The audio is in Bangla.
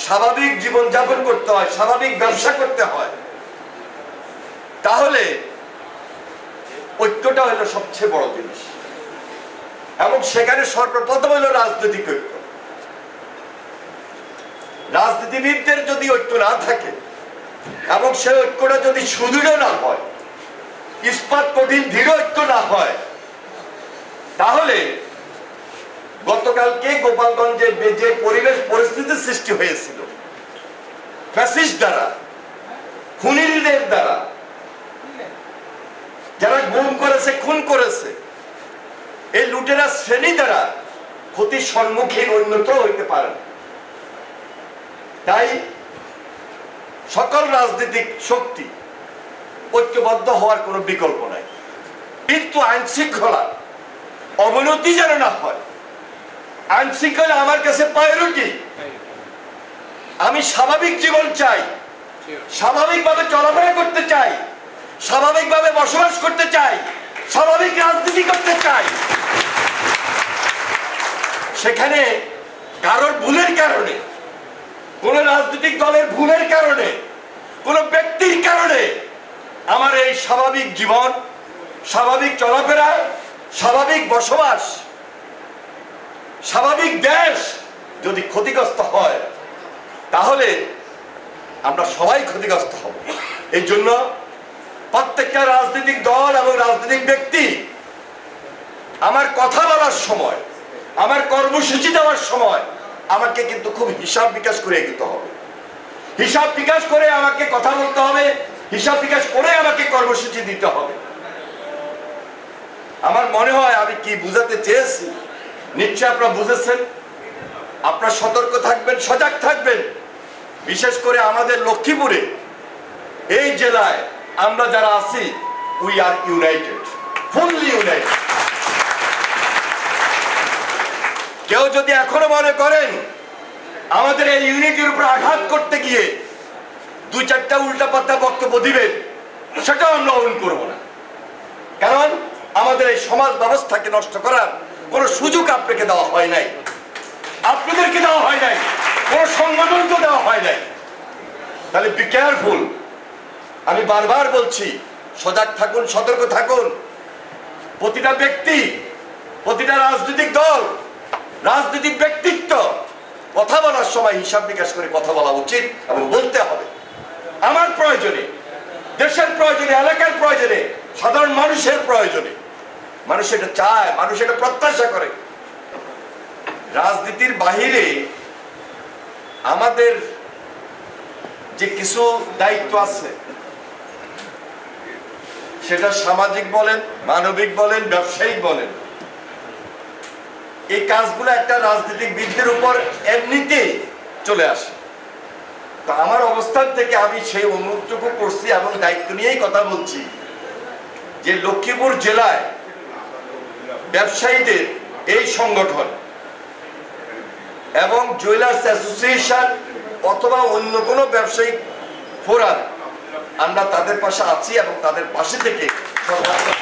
স্বাভাবিক জীবন যাপন করতে হয়, স্বাভাবিক ব্যবসা করতে হয়, তাহলে ঐক্যটা হলো সবচেয়ে বড় জিনিস। এবং সেখানে সর্বপ্রথম হলো রাজনৈতিক ঐক্য। রাজনীতিবিদদের যদি ঐক্য না থাকে এবং সেই ঐক্যটা যদি সুদৃঢ় না হয়, ইস্পাত কঠিন দৃঢ় ঐক্য না হয়, তাহলে গতকালকে গোপালগঞ্জে যে পরিবেশ পরিস্থিতির সৃষ্টি হয়েছিল ফ্যাসিস্ট দ্বারা, খুনিদের দ্বারা, যারা গুম করেছে, খুন করেছে, এই লুটেরা শ্রেণী দ্বারা ক্ষতির সম্মুখীন উন্নত হইতে পারে। তাই সকল রাজনৈতিক শক্তি ঐক্যবদ্ধ হওয়ার কোনো বিকল্প নাই। কিন্তু আইন শৃঙ্খলা অবনতি যেন না হয়। আইন শৃঙ্খলা আমার কাছে প্রায়োরিটি। আমি স্বাভাবিক জীবন চাই, স্বাভাবিকভাবে চলাফেরা করতে চাই, স্বাভাবিকভাবে বসবাস করতে চাই, স্বাভাবিক রাজনীতি করতে চাই। সেখানে কারোর ভুলের কারণে, কোন রাজনৈতিক দলের ভুলের কারণে, কোন ব্যক্তির কারণে আমার এই স্বাভাবিক জীবন, স্বাভাবিক চলাফেরা, স্বাভাবিক বসবাস, স্বাভাবিক দেশ যদি ক্ষতিগ্রস্ত হয়, তাহলে আমরা সবাই ক্ষতিগ্রস্ত হব। এই জন্য প্রত্যেকটা রাজনৈতিক দল এবং রাজনৈতিক ব্যক্তি আমার কথা বলার সময়, আমার কর্মসূচি দেওয়ার সময় আমাকে কিন্তু খুব হিসাব বিকাশ করে এগোতে হবে। হিসাব বিকাশ করে আমাকে কথা বলতে হবে, হিসাব বিকাশ করে আমাকে কর্মসূচি দিতে হবে। আমার মনে হয় আমি কি বুঝাতে চেয়েছি নিশ্চয় আপনারা বুঝেছেন। আপনারা সতর্ক থাকবেন, সজাগ থাকবেন। বিশেষ করে আমাদের লক্ষ্মীপুরে এই জেলায় আমরা যারা আছি, we are United, fully United. কেউ যদি এখনো মনে করেন আমাদের এই ইউনিটির উপর আঘাত করতে গিয়ে দুই চারটা উল্টাপাল্টা বক্তব্য দিবেন, সেটাও আমরা গ্রহণ করব না। কারণ আমাদের এই সমাজ ব্যবস্থাকে নষ্ট করার কোন সুযোগ আপনাকে দেওয়া হয় নাই, আপনাদেরকে দেওয়া হয় নাই, কোন সংগঠনকে দেওয়া হয় নাই। তাহলে বি কেয়ারফুল। আমি বারবার বলছি, সজাগ থাকুন, সতর্ক থাকুন। প্রতিটা ব্যক্তি, প্রতিটা রাজনৈতিক দল, রাজনৈতিক ব্যক্তিত্ব কথা বলার সময় হিসাব বিকাশ করে কথা বলা উচিত এবং বলতে হবে। আমার প্রয়োজনে, দেশের প্রয়োজনে, এলাকার প্রয়োজনে, সাধারণ মানুষের প্রয়োজনে। মানুষ এটা চায়, মানুষ এটা প্রত্যাশা করে। রাজনীতির বাহিরে আমাদের যে কিছু দায়িত্ব আছে, সেটা সামাজিক বলেন, মানবিক বলেন, ব্যবসায়িক বলেন, এই কাজগুলো একটা রাজনৈতিক বিদদের উপর এমনিতেই চলে আসে। তো আমার অবস্থান থেকে আমি সেই অনুরোধটুকু করছি এবং দায়িত্ব নিয়েই কথা বলছি যে লক্ষ্মীপুর জেলায় ব্যবসায়ীদের এই সংগঠন এবং জুয়েলার্স অ্যাসোসিয়েশন অথবা অন্য কোনো ব্যবসায়িক ফোরাম, আমরা তাদের পাশে আছি এবং তাদের পাশে থেকে সর্বাত্মক